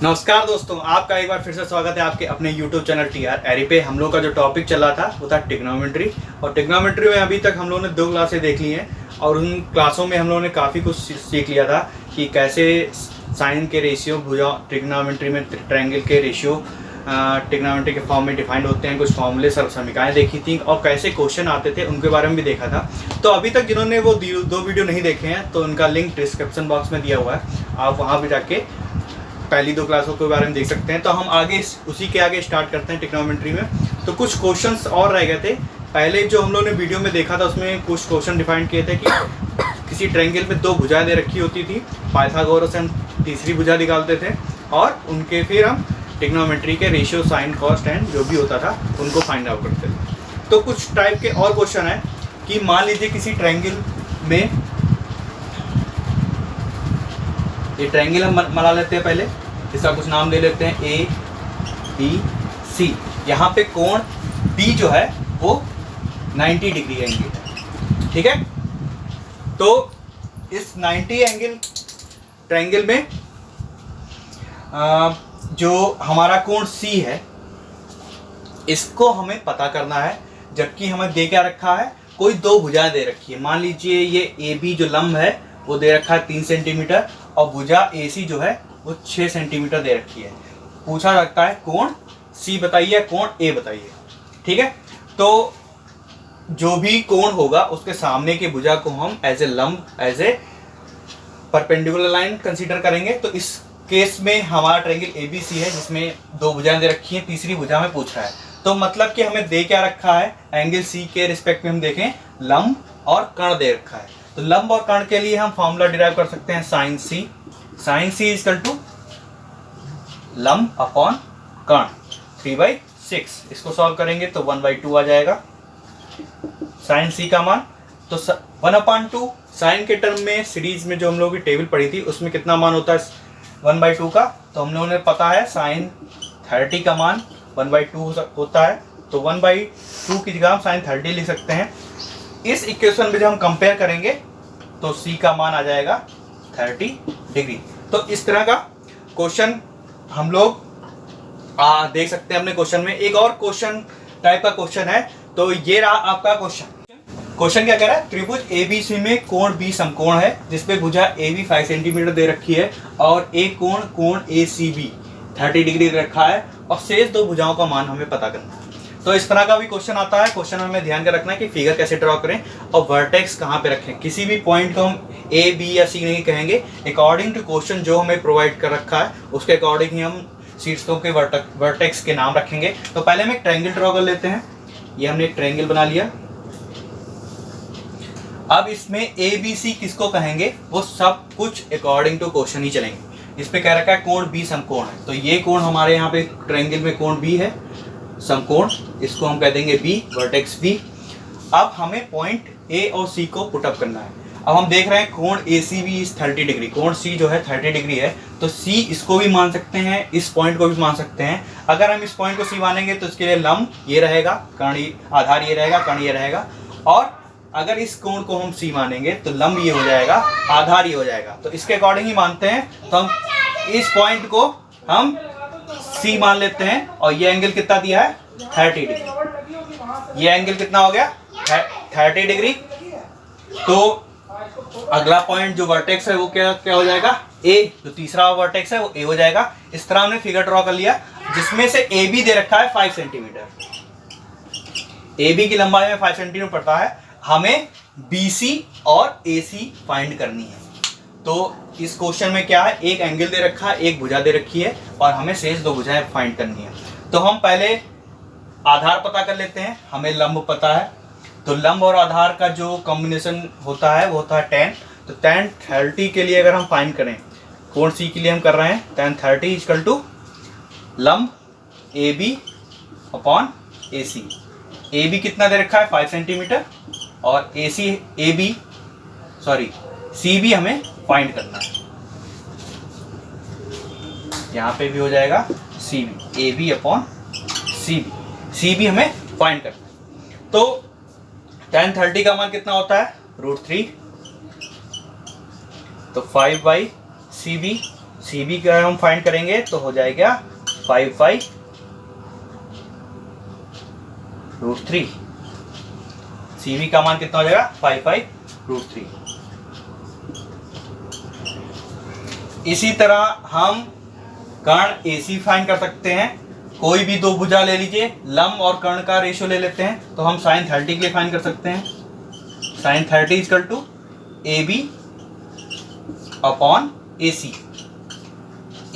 नमस्कार दोस्तों, आपका एक बार फिर से स्वागत है आपके अपने YouTube चैनल TR एरी पे। हम लोग का जो टॉपिक चल रहा था वो था ट्रिग्नोमेट्री। और ट्रिग्नोमेट्री में अभी तक हम लोगों ने 2 क्लासें देख ली हैं और उन क्लासों में हम लोगों ने काफ़ी कुछ सीख लिया था कि कैसे साइन के रेशियो, भुजा ट्रिग्नोमेट्री में ट्रायंगल के रेशियो ट्रिग्नोमेट्री के फॉर्म में डिफाइंड होते हैं, कुछ फॉर्मूले समीकरणें देखी थी और कैसे क्वेश्चन आते थे उनके बारे में भी देखा था। तो अभी तक जिन्होंने वो 2 वीडियो नहीं देखे हैं तो उनका लिंक डिस्क्रिप्शन बॉक्स में दिया हुआ है, आप वहाँ पर जाके पहली 2 क्लासों के बारे में देख सकते हैं। तो हम आगे उसी के आगे स्टार्ट करते हैं ट्रिग्नोमेट्री में। तो कुछ क्वेश्चंस और रह गए थे। पहले जो हम लोगों ने वीडियो में देखा था उसमें कुछ क्वेश्चन डिफाइन किए थे कि किसी ट्रायंगल में 2 भुजाएं दे रखी होती थी, पाइथागोरस हम तीसरी भुजा निकालते थे और उनके फिर हम ट्रिग्नोमेट्री के रेशियो, साइन, कॉस्ट एंड जो भी होता था उनको फाइंड आउट करते थे। तो कुछ टाइप के और क्वेश्चन है कि मान लीजिए किसी ट्रायंगल में, ये ट्रायंगल हम बना लेते हैं, पहले इसका कुछ नाम दे लेते हैं ए बी सी। यहाँ पे कोण बी जो है वो 90 डिग्री एंगल है, ठीक है। तो इस 90 एंगल ट्रायंगल में जो हमारा कोण सी है इसको हमें पता करना है, जबकि हमें दे क्या रखा है, कोई 2 भुजाएं दे रखी है। मान लीजिए ये ए बी जो लंब है वो दे रखा है 3 सेंटीमीटर और भुजा ए सी जो है वो 6 सेंटीमीटर दे रखी है। पूछा जाता है कोण सी बताइए, कोण ए बताइए, ठीक है। तो जो भी कोण होगा उसके सामने की भुजा को हम एज ए लंब, as a perpendicular line consider करेंगे। तो इस केस में हमारा ट्रायंगल एबीसी है जिसमें 2 भुजाएं दे रखी हैं, तीसरी भुजा में पूछ रहा है। तो मतलब कि हमें दे क्या रखा है, एंगल सी के रिस्पेक्ट में हम देखें लंब और कर्ण दे रखा है। तो लंब और कर्ण के लिए हम फॉर्मूला डिराइव कर सकते हैं sine C. Sine C is equal to लंब अपॉन कर्ण 3/6। इसको सॉल्व करेंगे तो 1/2 आ जाएगा साइन सी का मान। तो 1/2 साइन के टर्म में सीरीज में जो हम लोगों की टेबल पढ़ी थी उसमें कितना मान होता है 1/2 का। तो हम लोगों ने पता है साइन 30 का मान 1/2 होता है। तो 1/2 की जगह हम साइन 30 लिख सकते हैं। इस इक्वेशन में जब हम कंपेयर करेंगे तो सी का मान आ जाएगा 30 डिग्री। तो इस तरह का क्वेश्चन हम लोग देख सकते हैं अपने क्वेश्चन में। एक और क्वेश्चन टाइप का क्वेश्चन है, तो ये रहा आपका क्वेश्चन क्या कह रहा है, त्रिभुज एबीसी में कोण बी समकोण है जिसपे भुजा ए बी 5 सेंटीमीटर दे रखी है और एक कोण ए सी बी 30 डिग्री दे रखा है और शेष 2 भुजाओं का मान हमें पता करना है। तो इस तरह का भी क्वेश्चन आता है। क्वेश्चन में हमें ध्यान कर रखना है कि फिगर कैसे ड्रॉ करें और वर्टेक्स कहाँ पे रखें। किसी भी पॉइंट को हम ए बी या सी नहीं कहेंगे, अकॉर्डिंग टू क्वेश्चन जो हमें प्रोवाइड कर रखा है उसके अकॉर्डिंग ही हम शीर्षों के वर्टेक्स के नाम रखेंगे। तो पहले हम एक ट्रायंगल ड्रॉ कर लेते हैं। ये हमने एक ट्रायंगल बना लिया। अब इसमें ए बी सी किसको कहेंगे वो सब कुछ अकॉर्डिंग टू क्वेश्चन ही चलेंगे। इस पे कह रखा है कोण बी समकोण है, तो ये कोण हमारे यहाँ पे ट्रायंगल में कोण बी है समकोण, इसको हम कह देंगे बी, वर्टेक्स बी। अब हमें पॉइंट ए और सी को पुट अप करना है। अब हम देख रहे हैं कोण ए सी बी इज 30 डिग्री, कोण सी जो है 30 डिग्री है, तो सी इसको भी मान सकते हैं, इस पॉइंट को भी मान सकते हैं। अगर हम इस पॉइंट को सी मानेंगे तो इसके लिए लंब ये रहेगा, कर्ण आधार ये रहेगा, कर्ण ये रहेगा। और अगर इस कोण को हम सी मानेंगे तो लंब ये हो जाएगा, आधार ये हो जाएगा। तो इसके अकॉर्डिंग ही मानते हैं। तो हम इस पॉइंट को हम सी मान लेते हैं और ये एंगल कितना दिया है 30 डिग्री। ये एंगल कितना हो गया 30 डिग्री। तो अगला पॉइंट जो वर्टेक्स है वो क्या हो जाएगा ए, जो तीसरा वर्टेक्स है वो ए हो जाएगा। इस तरह हमने फिगर ड्रॉ कर लिया जिसमें से ए बी दे रखा है 5 सेंटीमीटर। ए बी की लंबाई में 5 सेंटीमीटर पड़ता है। हमें बी सी और ए सी फाइंड करनी है। तो इस क्वेश्चन में क्या है, एक एंगल दे रखा है, एक भुजा दे रखी है और हमें शेष 2 भुजाएं फाइंड करनी है। तो हम पहले आधार पता कर लेते हैं। हमें लंब पता है, तो लंब और आधार का जो कॉम्बिनेशन होता है वो होता है tan। तो tan 30 के लिए अगर हम फाइंड करें, कोण सी के लिए हम कर रहे हैं tan 30 इक्वल टू लंब A B upon A C. A B कितना दे रखा है 5 सेंटीमीटर और सी बी हमें फाइंड करना है। यहाँ पे भी हो जाएगा C B, A B upon C B हमें फाइंड करना है। तो tan 30 का मान कितना होता है √3। तो 5/CB सी बी का हम फाइंड करेंगे तो हो जाएगा 5/√3। सी बी का मान कितना हो जाएगा 5/√3। इसी तरह हम कर्ण AC फाइंड कर सकते हैं। कोई भी दो भुजा ले लीजिए, लंब और कर्ण का रेशियो ले लेते हैं तो हम sin 30 के लिए फाइंड कर सकते हैं। sin 30 equal to AB upon AC।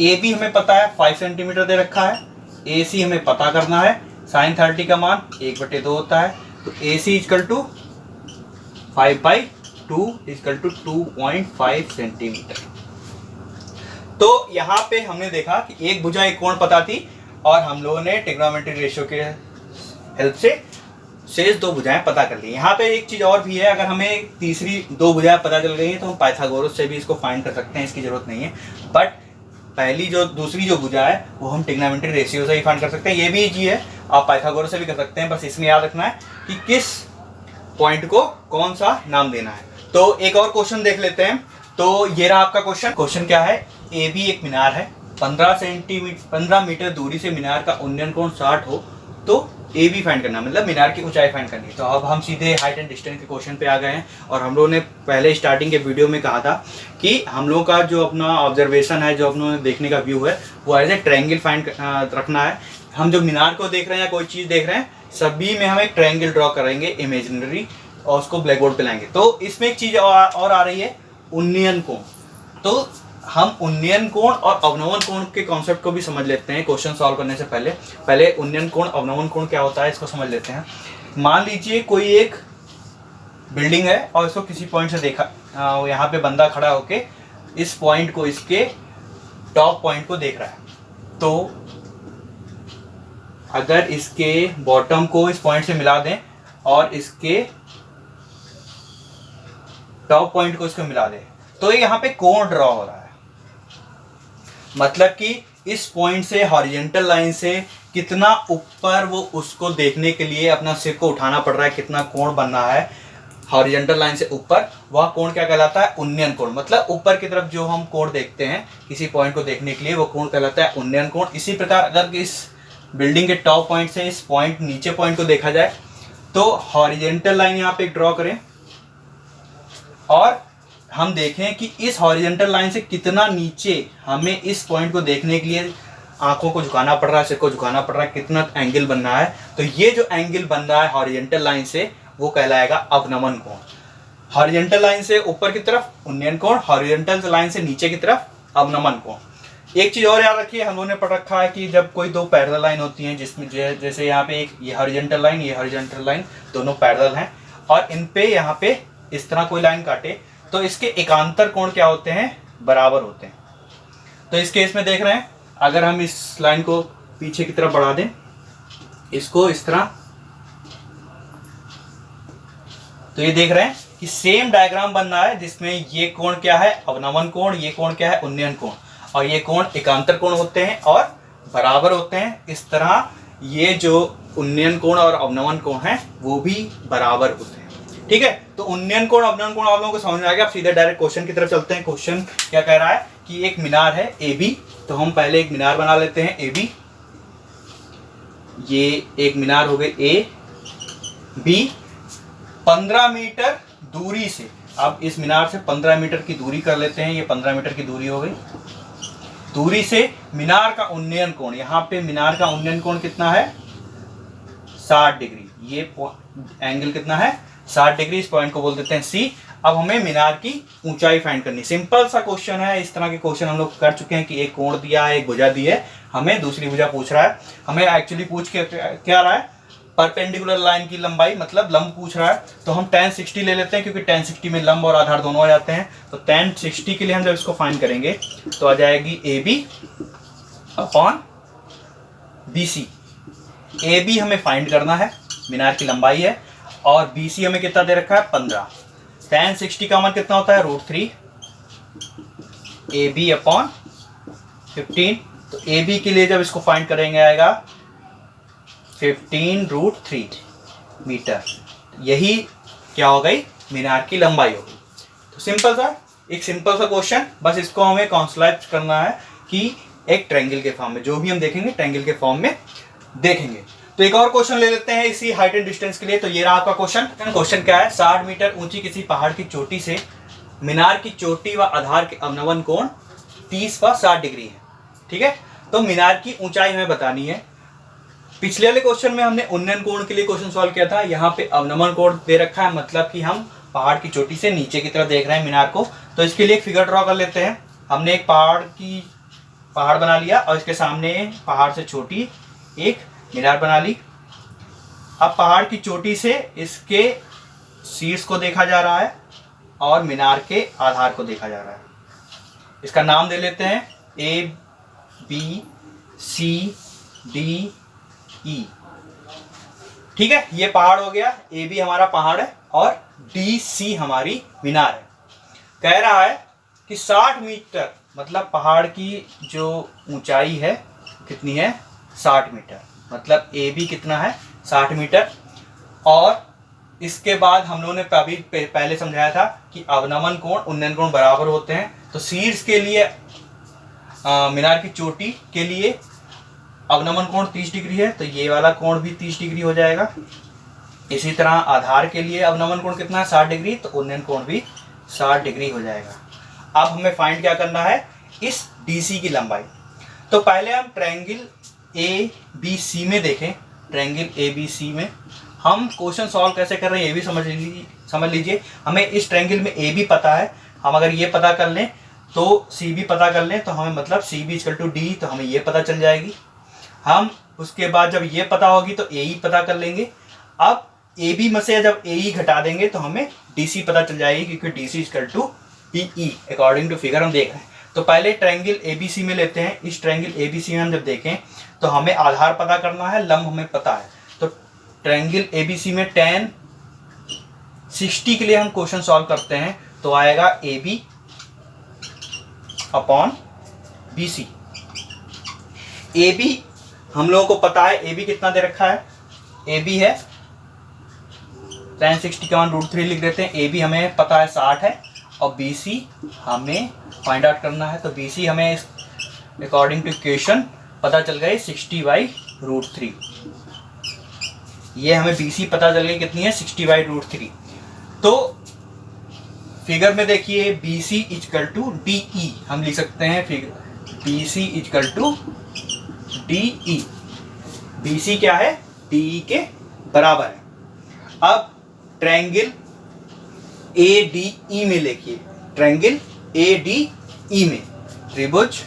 AB हमें पता है 5 सेंटीमीटर दे रखा है, AC हमें पता करना है। sin 30 का मान 1/2 होता है, तो AC equal to 5/2 equal to 2.5 centimetre. तो यहाँ पे हमने देखा कि एक भुजा एक कोण पता थी और हम लोगों ने ट्रिग्नोमेट्रिक रेशियो के हेल्प से शेष दो भुजाएं पता कर ली। यहाँ पे एक चीज और भी है, अगर हमें तीसरी दो भुजाएं पता चल गई हैं तो हम पाइथागोरस से भी इसको फाइंड कर सकते हैं, इसकी जरूरत नहीं है। बट पहली जो दूसरी जो भुजा है वो हम ट्रिग्नोमेट्रिक रेशियो से ही फाइंड कर सकते हैं। ये भी इजी है, आप पाइथागोरस से भी कर सकते हैं, बस इसमें याद रखना है कि किस पॉइंट को कौन सा नाम देना है। तो एक और क्वेश्चन देख लेते हैं। तो ये रहा आपका क्वेश्चन क्या है, ए बी एक मीनार है, 15 मीटर दूरी से मीनार का उन्नयन कोण 60 हो तो ए बी फाइंड करना, मतलब मीनार की ऊंचाई फाइंड करनी है। तो अब हम सीधे हाइट एंड डिस्टेंस के क्वेश्चन पे आ गए हैं। और हम लोगों ने पहले स्टार्टिंग के वीडियो में कहा था कि हम लोगों का जो अपना ऑब्जर्वेशन है, जो हम लोगों ने देखने का व्यू है, वो एज ए ट्रायंगल फाइंड रखना है। हम जो मीनार को देख रहे हैं या कोई चीज़ देख रहे हैं, सभी में हम एक ट्रायंगल ड्रॉ करेंगे इमेजिनरी और उसको ब्लैक बोर्ड पे लाएंगे। तो इसमें एक चीज़ और आ रही है, उन्नयन कोण। तो हम उन्नयन कोण और अवनमन कोण के कॉन्सेप्ट को भी समझ लेते हैं क्वेश्चन सॉल्व करने से पहले उन्नयन कोण अवनमन कोण क्या होता है इसको समझ लेते हैं। मान लीजिए कोई एक बिल्डिंग है और इसको किसी पॉइंट से देखा, यहाँ पे बंदा खड़ा होके इस पॉइंट को, इसके टॉप पॉइंट को देख रहा है। तो अगर इसके बॉटम को इस पॉइंट से मिला दें और इसके टॉप पॉइंट को इसको मिला दें तो यहाँ पे कोण ड्रॉ हो रहा है। मतलब कि इस पॉइंट से हॉरिजॉन्टल लाइन से कितना ऊपर वो उसको देखने के लिए अपना सिर को उठाना पड़ रहा है, कितना कोण बन रहा है हॉरिजॉन्टल लाइन से ऊपर, वह कोण क्या कहलाता है, उन्नयन कोण। मतलब ऊपर की तरफ जो हम कोण देखते हैं किसी पॉइंट को देखने के लिए, वो कोण कहलाता है उन्नयन कोण। इसी प्रकार अगर इस बिल्डिंग के टॉप पॉइंट से इस पॉइंट नीचे पॉइंट को देखा जाए तो हॉरिजॉन्टल लाइन यहाँ पे ड्रॉ करें और हम देखें कि इस हॉरिजॉन्टल लाइन से कितना नीचे हमें इस पॉइंट को देखने के लिए आंखों को झुकाना पड़ रहा है, सिर को झुकाना पड़ रहा है, कितना एंगल बन रहा है। तो ये जो एंगल बन रहा है हॉरिजॉन्टल लाइन से वो कहलाएगा अवनमन कोण। हॉरिजॉन्टल लाइन से ऊपर की तरफ उन्नयन कोण, हॉरिजॉन्टल लाइन से नीचे की तरफ अवनमन कोण। एक चीज और याद रखिए, हम लोगों ने पढ़ रखा है कि जब कोई दो पैरेलल लाइन होती हैं, जिसमें जैसे यहाँ पे एक ये हॉरिजॉन्टल लाइन, ये हॉरिजॉन्टल लाइन दोनों पैरेलल हैं और इन पे यहाँ पे इस तरह कोई लाइन काटे तो इसके एकांतर कोण क्या होते हैं, बराबर होते हैं। तो इस केस में देख रहे हैं, अगर हम इस लाइन को पीछे की तरफ बढ़ा दें, इसको इस तरह, तो ये देख रहे हैं कि सेम डायग्राम बन रहा है जिसमें ये कोण क्या है, अवनमन कोण, ये कोण क्या है, उन्नयन कोण, और ये कोण एकांतर कोण होते हैं और बराबर होते हैं। इस तरह ये जो उन्नयन कोण और अवनमन कोण है वो भी बराबर होते हैं। ठीक है, तो उन्नयन कोण अवनमन कोण आप लोगों को समझ में आ गया। अब सीधे डायरेक्ट क्वेश्चन की तरफ चलते हैं। क्वेश्चन क्या कह रहा है कि एक मीनार है ए बी, तो हम पहले एक मीनार बना लेते हैं ए बी। ये एक मीनार हो गई ए बी, 15 मीटर दूरी से, अब इस मीनार से 15 मीटर की दूरी कर लेते हैं, ये 15 मीटर की दूरी हो गई। दूरी से मीनार का उन्नयन कोण, यहाँ पे मीनार का उन्नयन कोण कितना है, 60 डिग्री। ये एंगल कितना है, 60 डिग्री। इस पॉइंट को बोल देते हैं सी। अब हमें मीनार की ऊंचाई फाइंड करनी। सिंपल सा क्वेश्चन है, इस तरह के क्वेश्चन हम लोग कर चुके हैं कि एक कोण दिया है, एक भुजा दी है, हमें दूसरी भुजा पूछ रहा है। हमें एक्चुअली पूछ के क्या रहा है, परपेंडिकुलर लाइन की लंबाई, मतलब लंब पूछ रहा है। तो हम tan 60 ले लेते हैं क्योंकि tan 60 में लंब और आधार दोनों आ जाते हैं। तो tan 60 के लिए हम जब इसको फाइंड करेंगे तो आ जाएगी A B upon B C. A B हमें फाइंड करना है, मीनार की लंबाई है, और बी सी हमें कितना दे रखा है, 15। tan 60 का मान कितना होता है, √3 ए बी अपॉन 15। तो ए बी के लिए जब इसको फाइंड करेंगे आएगा 15√3 मीटर। यही क्या हो गई, मीनार की लंबाई होगी। तो सिंपल सा एक सिंपल सा क्वेश्चन, बस इसको हमें कॉन्सेप्ट करना है कि एक ट्रायंगल के फॉर्म में, जो भी हम देखेंगे ट्रायंगल के फॉर्म में देखेंगे। तो एक और क्वेश्चन ले लेते हैं इसी हाइट एंड डिस्टेंस के लिए। तो ये रहा आपका क्वेश्चन। क्वेश्चन क्या है, 60 मीटर ऊंची किसी पहाड़ की चोटी से मीनार की चोटी व आधार के अवनमन कोण 30 व 60 डिग्री है। ठीक है, तो मीनार की ऊंचाई हमें बतानी है। पिछले वाले क्वेश्चन में हमने उन्नयन कोण के लिए क्वेश्चन सॉल्व किया था, यहाँ पे अवनमन कोण दे रखा है, मतलब कि हम पहाड़ की चोटी से नीचे की तरफ देख रहे हैं मीनार को। तो इसके लिए एक फिगर ड्रॉ कर लेते हैं। हमने एक पहाड़ बना लिया और इसके सामने पहाड़ से छोटी एक मीनार बना ली। अब पहाड़ की चोटी से इसके शीर्ष को देखा जा रहा है और मीनार के आधार को देखा जा रहा है। इसका नाम दे लेते हैं ABCDE। ठीक है, ये पहाड़ हो गया, AB हमारा पहाड़ है और DC हमारी मीनार है। कह रहा है कि 60 मीटर, मतलब पहाड़ की जो ऊंचाई है कितनी है, 60 मीटर, मतलब AB कितना है, 60 मीटर। और इसके बाद हम लोगों ने अभी पहले समझाया था कि अवनमन कोण उन्नयन कोण बराबर होते हैं। तो शीर्ष के लिए मीनार की चोटी के लिए अवनमन कोण 30 डिग्री है, तो ये वाला कोण भी 30 डिग्री हो जाएगा। इसी तरह आधार के लिए अवनमन कोण कितना है, 60 डिग्री, तो उन्नयन कोण भी 60 डिग्री हो जाएगा। अब हमें फाइंड क्या करना है, इस DC की लंबाई। तो पहले हम ट्रायंगल ABC में देखें। ट्रायंगल ABC में हम क्वेश्चन सॉल्व कैसे कर रहे हैं ये भी समझ लीजिए। हमें इस ट्रायंगल में AB पता है, हम अगर ये पता कर लें तो CB पता कर लें, तो हमें मतलब CB = D, तो हमें ये पता चल जाएगी। हम उसके बाद जब ये पता होगी तो AE पता कर लेंगे। अब AB में से जब AE घटा देंगे तो हमें DC पता चल जाएगी, क्योंकि DC = PE according to figure हम देख रहे हैं। तो पहले ट्रायंगल ABC में लेते हैं। इस ट्रायंगल ABC में हम जब देखें तो हमें आधार पता करना है, लंब हमें पता है। तो ट्रायंगल ABC में tan 60 के लिए हम क्वेश्चन सॉल्व करते हैं, तो आएगा AB/BC। AB हम लोगों को पता है, AB कितना दे रखा है, AB है tan 60 का मान √3 लिख देते हैं। AB हमें पता है 60 है और BC हमें फाइंड आउट करना है। तो BC हमें अकॉर्डिंग टू इक्वेशन पता चल गई 60/√3। ये हमें BC पता चल गई कितनी है, 60/√3। तो फिगर में देखिए BC = DE हम लिख सकते हैं। Figure BC = DE। BC क्या है, DE के बराबर है। अब ट्रायंगल ADE में लिखिए। ट्रायंगल ADE में, त्रिभुज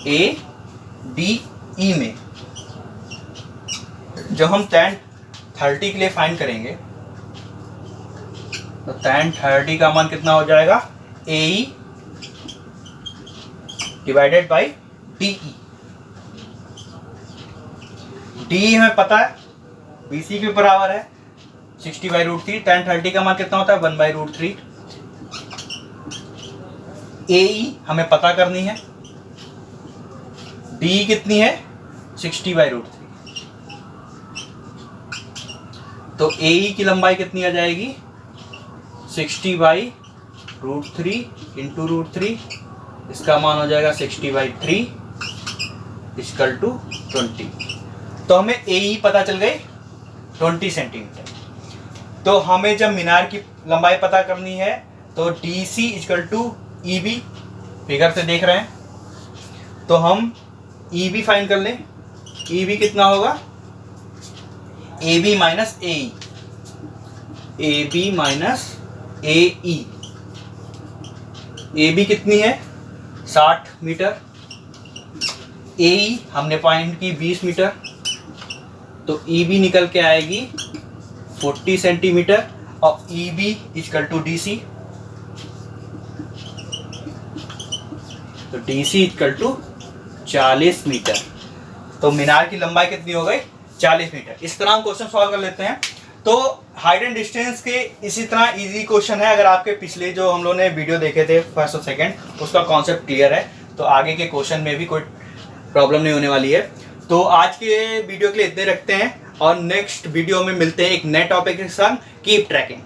ADE में जो हम tan 30 के लिए फाइंड करेंगे, तो tan 30 का मान कितना हो जाएगा, AE / DE। DE हमें पता है BC के बराबर है 60/√3। tan 30 का मान कितना होता है, 1/√3। AE हमें पता करनी है, DE कितनी है, 60/√3। तो AE की लंबाई कितनी आ जाएगी, 60/√3 × √3, इसका मान हो जाएगा 60/3 = 20। तो हमें AE पता चल गई 20 सेंटीमीटर। तो हमें जब मीनार की लंबाई पता करनी है तो DC = EB, फिगर से देख रहे हैं, तो हम EB फाइंड कर लें। EB कितना होगा, AB - AE, AB - AE। AB कितनी है, 60 मीटर। AE हमने फाइंड की 20 मीटर, तो EB निकल के आएगी 40 सेंटीमीटर और EB = DC, तो DC = 40 मीटर। तो मीनार की लंबाई कितनी हो गई, 40 मीटर। इस तरह हम क्वेश्चन सॉल्व कर लेते हैं। तो हाइट एंड डिस्टेंस के इसी तरह इजी क्वेश्चन है। अगर आपके पिछले जो हम लोगों ने वीडियो देखे थे फर्स्ट और सेकंड, उसका कॉन्सेप्ट क्लियर है तो आगे के क्वेश्चन में भी कोई प्रॉब्लम नहीं होने वाली है। तो आज के वीडियो के लिए इतने रखते हैं और नेक्स्ट वीडियो में मिलते हैं एक नए टॉपिक के साथ। Keep trekking.